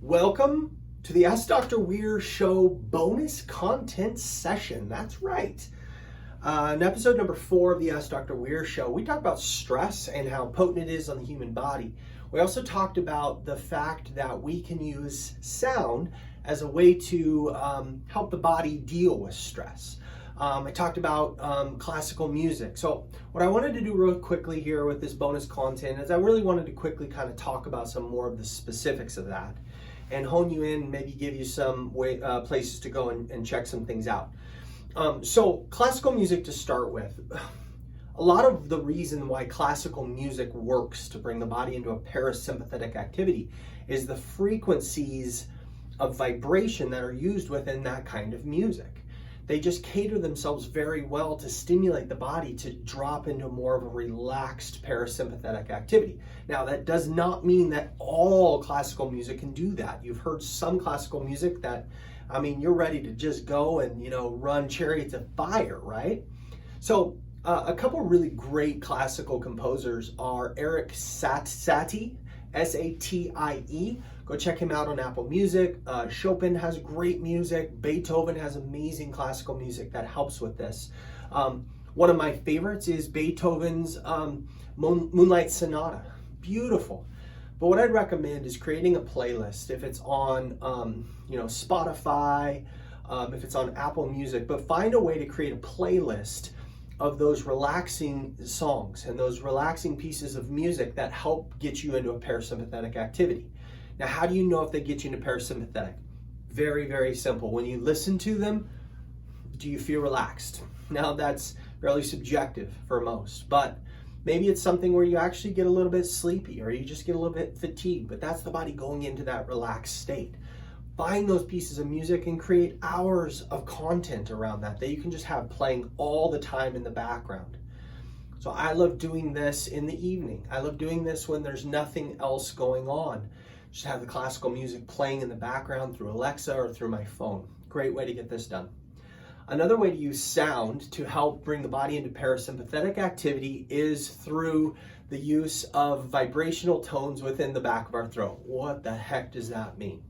Welcome to the Ask Dr. Weir Show bonus content session. That's right. In episode number 4 of the Ask Dr. Weir Show, we talked about stress and how potent it is on the human body. We also talked about the fact that we can use sound as a way to help the body deal with stress. I talked about classical music. So what I wanted to do real quickly here with this bonus content is I really wanted to quickly kind of talk about some more of the specifics of that and hone you in, maybe give you some places to go and check some things out. So classical music to start with. A lot of the reason why classical music works to bring the body into a parasympathetic activity is the frequencies of vibration that are used within that kind of music. They just cater themselves very well to stimulate the body to drop into more of a relaxed parasympathetic activity. Now, that does not mean that all classical music can do that. You've heard some classical music that, you're ready to just go and, run chariots of fire, right? So a couple really great classical composers are Erik Satie, S-A-T-I-E. Go check him out on Apple Music. Chopin has great music. Beethoven has amazing classical music that helps with this. One of my favorites is Beethoven's Moonlight Sonata. Beautiful. But what I'd recommend is creating a playlist if it's on Spotify, if it's on Apple Music, but find a way to create a playlist of those relaxing songs and those relaxing pieces of music that help get you into a parasympathetic activity. Now, how do you know if they get you into parasympathetic? Very, very simple. When you listen to them, do you feel relaxed? Now, that's fairly subjective for most, but maybe it's something where you actually get a little bit sleepy or you just get a little bit fatigued, but that's the body going into that relaxed state. Find those pieces of music and create hours of content around that you can just have playing all the time in the background. So I love doing this in the evening. I love doing this when there's nothing else going on. Just have the classical music playing in the background through Alexa or through my phone. Great way to get this done. Another way to use sound to help bring the body into parasympathetic activity is through the use of vibrational tones within the back of our throat. What the heck does that mean?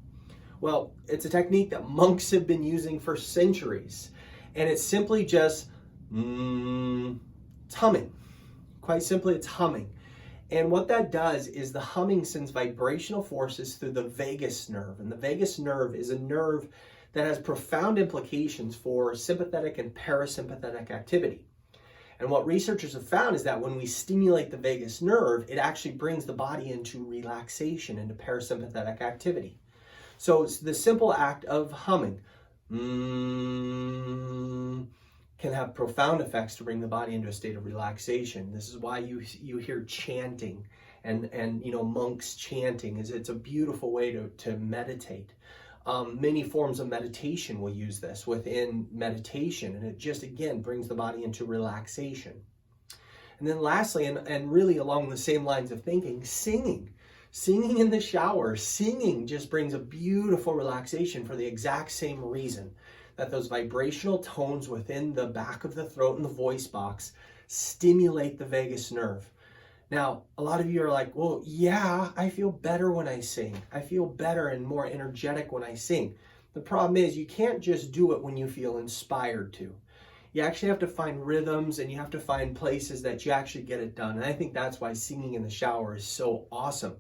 Well, it's a technique that monks have been using for centuries, and it's simply just it's humming. Quite simply, it's humming. And what that does is the humming sends vibrational forces through the vagus nerve, and the vagus nerve is a nerve that has profound implications for sympathetic and parasympathetic activity. And what researchers have found is that when we stimulate the vagus nerve, it actually brings the body into relaxation, into parasympathetic activity. So it's the simple act of humming can have profound effects to bring the body into a state of relaxation. This is why you hear chanting and monks chanting. It's a beautiful way to meditate. Many forms of meditation will use this within meditation, and it just again brings the body into relaxation. And then lastly, and really along the same lines of thinking, singing. Singing in the shower. Singing just brings a beautiful relaxation for the exact same reason that those vibrational tones within the back of the throat and the voice box stimulate the vagus nerve. Now, a lot of you are like, well, yeah, I feel better when I sing. I feel better and more energetic when I sing. The problem is you can't just do it when you feel inspired to. You actually have to find rhythms and you have to find places that you actually get it done. And I think that's why singing in the shower is so awesome,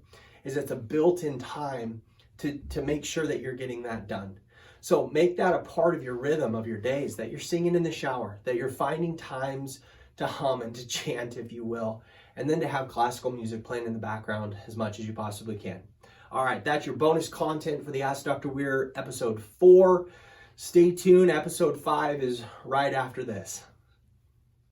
is it's a built-in time to make sure that you're getting that done. So make that a part of your rhythm of your days, that you're singing in the shower, that you're finding times to hum and to chant, if you will, and then to have classical music playing in the background as much as you possibly can. All right, that's your bonus content for the Ask Dr. Weir episode 4. Stay tuned. Episode 5 is right after this.